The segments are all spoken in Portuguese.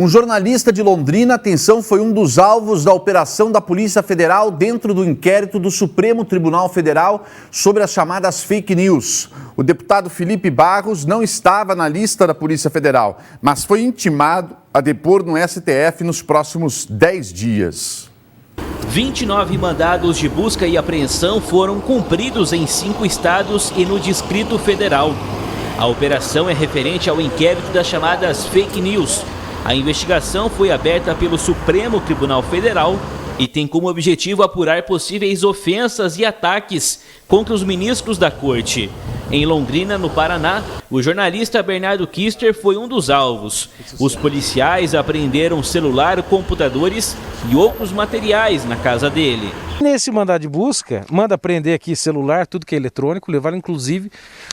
Um jornalista de Londrina, atenção, foi um dos alvos da operação da Polícia Federal dentro do inquérito do Supremo Tribunal Federal sobre as chamadas fake news. O deputado Felipe Barros não estava na lista da Polícia Federal, mas foi intimado a depor no STF nos próximos 10 dias. 29 mandados de busca e apreensão foram cumpridos em 5 estados e no Distrito Federal. A operação é referente ao inquérito das chamadas fake news. A investigação foi aberta pelo Supremo Tribunal Federal e tem como objetivo apurar possíveis ofensas e ataques contra os ministros da Corte. Em Londrina, no Paraná, o jornalista Bernardo Kister foi um dos alvos. Os policiais apreenderam celular, computadores e outros materiais na casa dele. Nesse mandado de busca, manda apreender aqui celular, tudo que é eletrônico, levaram inclusive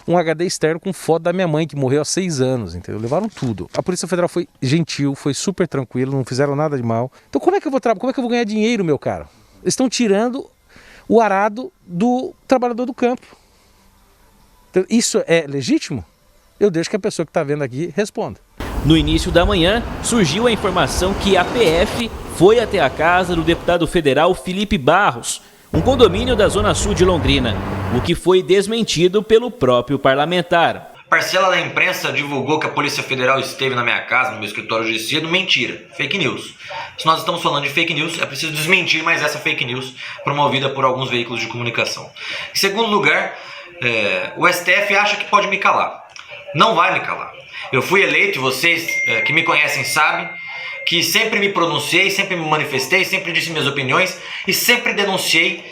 um HD externo com foto da minha mãe, que morreu há 6 anos, entendeu? Levaram tudo. A Polícia Federal foi gentil, foi super tranquilo, não fizeram nada de mal. Então como é que eu vou ganhar dinheiro, meu caro? Eles estão tirando o arado do trabalhador do campo. Então, isso é legítimo? Eu deixo que a pessoa que está vendo aqui responda. No início da manhã, surgiu a informação que a PF foi até a casa do deputado federal Felipe Barros, um condomínio da Zona Sul de Londrina, o que foi desmentido pelo próprio parlamentar. Parcela da imprensa divulgou que a Polícia Federal esteve na minha casa, no meu escritório judiciário. Mentira, fake news. Se nós estamos falando de fake news, é preciso desmentir mais essa fake news promovida por alguns veículos de comunicação. Em segundo lugar, o STF acha que pode me calar. Não vai me calar. Eu fui eleito, vocês que me conhecem sabem, que sempre me pronunciei, sempre me manifestei, sempre disse minhas opiniões e sempre denunciei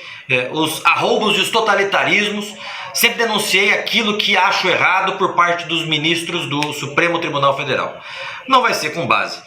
os arroubos e os totalitarismos, sempre denunciei aquilo que acho errado por parte dos ministros do Supremo Tribunal Federal. Não vai ser com base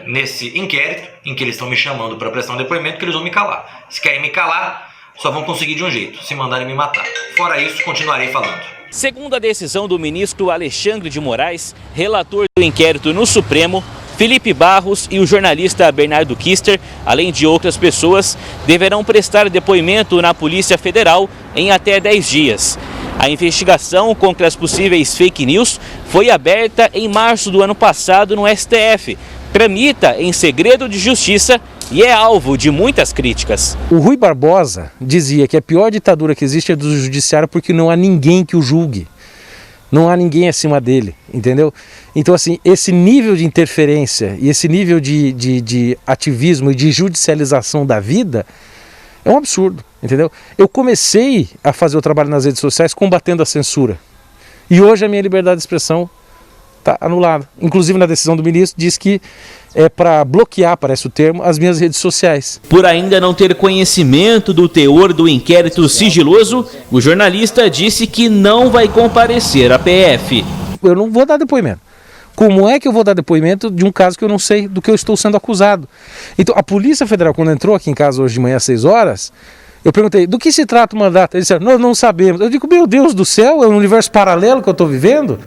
nesse inquérito, em que eles estão me chamando para prestar um depoimento, que eles vão me calar. Se querem me calar, só vão conseguir de um jeito, se mandarem me matar. Fora isso, continuarei falando. Segundo a decisão do ministro Alexandre de Moraes, relator do inquérito no Supremo, Felipe Barros e o jornalista Bernardo Kister, além de outras pessoas, deverão prestar depoimento na Polícia Federal em até 10 dias. A investigação contra as possíveis fake news foi aberta em março do ano passado no STF, tramita em segredo de justiça e é alvo de muitas críticas. O Rui Barbosa dizia que a pior ditadura que existe é do judiciário porque não há ninguém que o julgue. Não há ninguém acima dele, entendeu? Então, assim, esse nível de interferência e esse nível de ativismo e de judicialização da vida é um absurdo, entendeu? Eu comecei a fazer o trabalho nas redes sociais combatendo a censura. E hoje a minha liberdade de expressão está anulada. Inclusive, na decisão do ministro, diz que é para bloquear, parece o termo, as minhas redes sociais. Por ainda não ter conhecimento do teor do inquérito sigiloso, o jornalista disse que não vai comparecer à PF. Eu não vou dar depoimento. Como é que eu vou dar depoimento de um caso que eu não sei do que eu estou sendo acusado? Então, a Polícia Federal, quando entrou aqui em casa hoje de manhã às 6 horas, eu perguntei, do que se trata o mandato? Eles disseram, nós não sabemos. Eu digo, meu Deus do céu, é um universo paralelo que eu estou vivendo?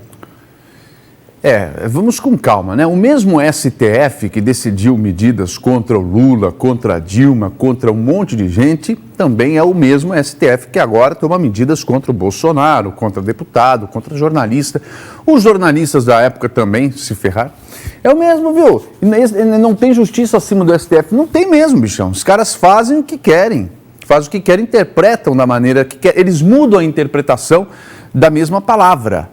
Vamos com calma, né? O mesmo STF que decidiu medidas contra o Lula, contra a Dilma, contra um monte de gente, também é o mesmo STF que agora toma medidas contra o Bolsonaro, contra deputado, contra jornalista. Os jornalistas da época também se ferraram. É o mesmo, viu? Não tem justiça acima do STF. Não tem mesmo, bichão. Os caras fazem o que querem. Fazem o que querem, interpretam da maneira que querem. Eles mudam a interpretação da mesma palavra.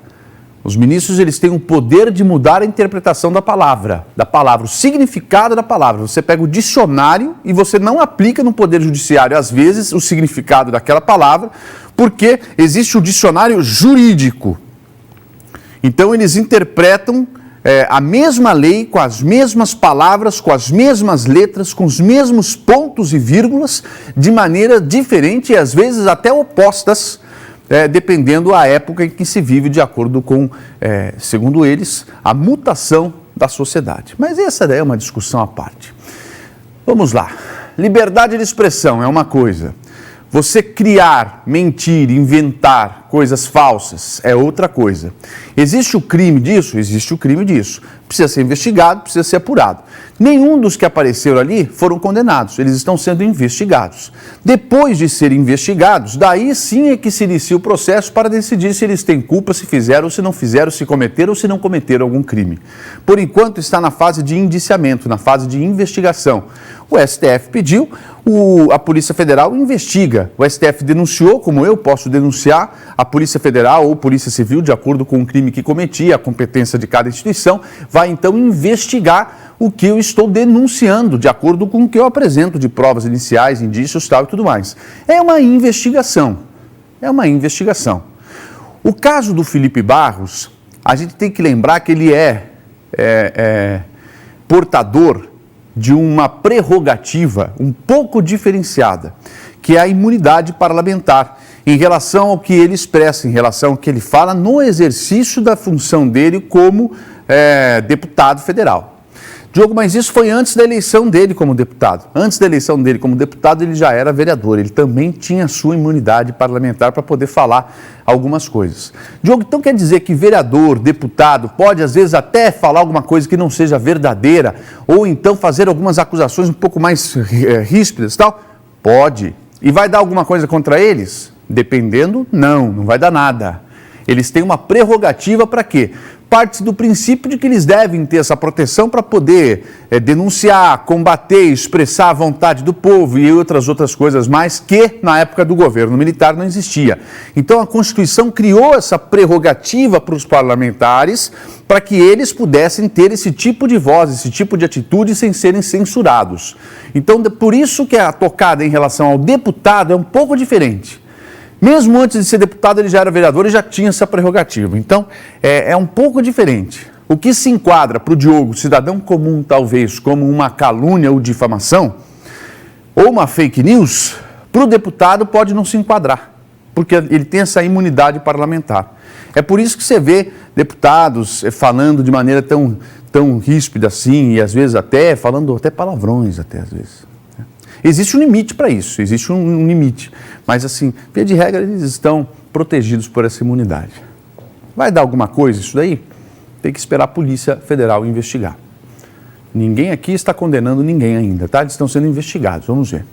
Os ministros, eles têm o poder de mudar a interpretação da palavra, o significado da palavra. Você pega o dicionário e você não aplica no Poder Judiciário, às vezes, o significado daquela palavra, porque existe o dicionário jurídico. Então, eles interpretam a mesma lei, com as mesmas palavras, com as mesmas letras, com os mesmos pontos e vírgulas, de maneira diferente e, às vezes, até opostas, dependendo da época em que se vive, de acordo com, segundo eles, a mutação da sociedade. Mas essa daí é uma discussão à parte. Vamos lá. Liberdade de expressão é uma coisa. Você criar, mentir, inventar coisas falsas, é outra coisa. Existe o crime disso? Existe o crime disso. Precisa ser investigado, precisa ser apurado. Nenhum dos que apareceram ali foram condenados, eles estão sendo investigados. Depois de serem investigados, daí sim é que se inicia o processo para decidir se eles têm culpa, se fizeram ou se não fizeram, se cometeram ou se não cometeram algum crime. Por enquanto está na fase de indiciamento, na fase de investigação. O STF pediu, a Polícia Federal investiga. O STF denunciou, como eu posso denunciar, a Polícia Federal ou Polícia Civil, de acordo com o crime que cometi, a competência de cada instituição, vai então investigar o que eu estou denunciando, de acordo com o que eu apresento de provas iniciais, indícios, tal e tudo mais. É uma investigação. É uma investigação. O caso do Felipe Barros, a gente tem que lembrar que ele é portador de uma prerrogativa um pouco diferenciada, que é a imunidade parlamentar, em relação ao que ele expressa, em relação ao que ele fala no exercício da função dele como deputado federal. Diogo, mas isso foi antes da eleição dele como deputado. Antes da eleição dele como deputado, ele já era vereador. Ele também tinha sua imunidade parlamentar para poder falar algumas coisas. Diogo, então quer dizer que vereador, deputado, pode às vezes até falar alguma coisa que não seja verdadeira, ou então fazer algumas acusações um pouco mais ríspidas e tal? Pode. E vai dar alguma coisa contra eles? Dependendo, não vai dar nada. Eles têm uma prerrogativa para quê? Parte do princípio de que eles devem ter essa proteção para poder denunciar, combater, expressar a vontade do povo e outras coisas mais que na época do governo militar não existia. Então a Constituição criou essa prerrogativa para os parlamentares para que eles pudessem ter esse tipo de voz, esse tipo de atitude sem serem censurados. Então por isso que a tocada em relação ao deputado é um pouco diferente. Mesmo antes de ser deputado, ele já era vereador e já tinha essa prerrogativa. Então, é um pouco diferente. O que se enquadra para o Diogo, cidadão comum, talvez, como uma calúnia ou difamação, ou uma fake news, para o deputado pode não se enquadrar, porque ele tem essa imunidade parlamentar. É por isso que você vê deputados falando de maneira tão ríspida assim, e às vezes falando até palavrões, às vezes. Existe um limite para isso, existe um limite. Mas, assim, via de regra, eles estão protegidos por essa imunidade. Vai dar alguma coisa isso daí? Tem que esperar a Polícia Federal investigar. Ninguém aqui está condenando ninguém ainda, tá? Eles estão sendo investigados, vamos ver.